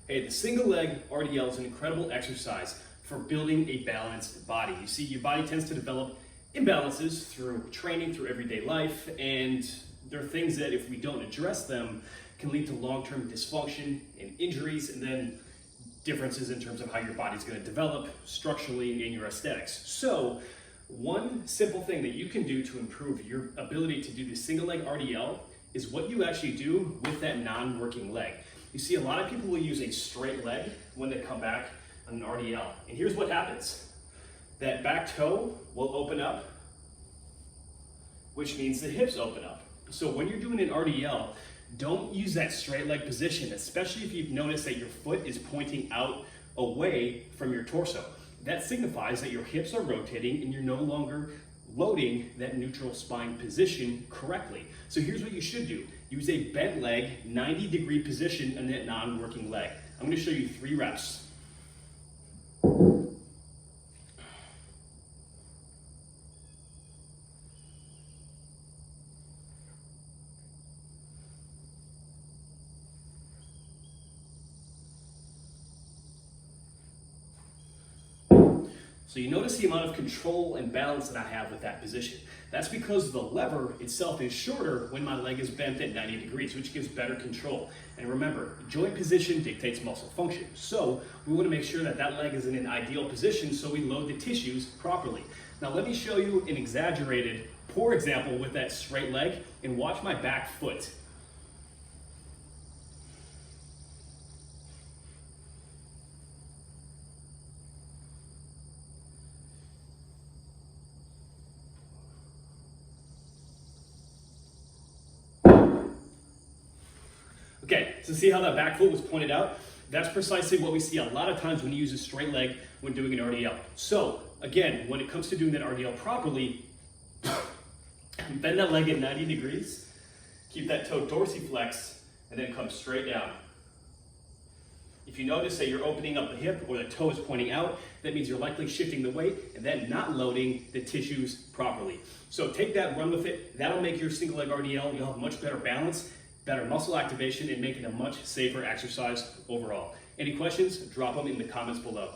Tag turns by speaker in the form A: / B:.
A: Hey, the single leg RDL is an incredible exercise for building a balanced body. You see, your body tends to develop imbalances through training, through everyday life, and there are things that if we don't address them can lead to long-term dysfunction and injuries, and then differences in terms of how your body's going to develop structurally in your aesthetics. So one simple thing that you can do to improve your ability to do the single leg RDL is what you actually do with that non-working leg. You see, a lot of people will use a straight leg when they come back on an RDL. And here's what happens. That back toe will open up, which means the hips open up. So when you're doing an RDL, don't use that straight leg position, especially if you've noticed that your foot is pointing out away from your torso. That signifies that your hips are rotating and you're no longer loading that neutral spine position correctly. So here's what you should do. Use a bent leg, 90-degree position in that non-working leg. I'm going to show you 3 reps. So you notice the amount of control and balance that I have with that position. That's because the lever itself is shorter when my leg is bent at 90 degrees, which gives better control. And remember, joint position dictates muscle function. So we want to make sure that that leg is in an ideal position so we load the tissues properly. Now let me show you an exaggerated, poor example with that straight leg, and watch my back foot. Okay, so see how that back foot was pointed out? That's precisely what we see a lot of times when you use a straight leg when doing an RDL. So again, when it comes to doing that RDL properly, bend that leg at 90 degrees, keep that toe dorsiflex, and then come straight down. If you notice that you're opening up the hip or the toe is pointing out, that means you're likely shifting the weight and then not loading the tissues properly. So take that, run with it. That'll make your single leg RDL, you'll have much better balance, better muscle activation, and make it a much safer exercise overall. Any questions? Drop them in the comments below.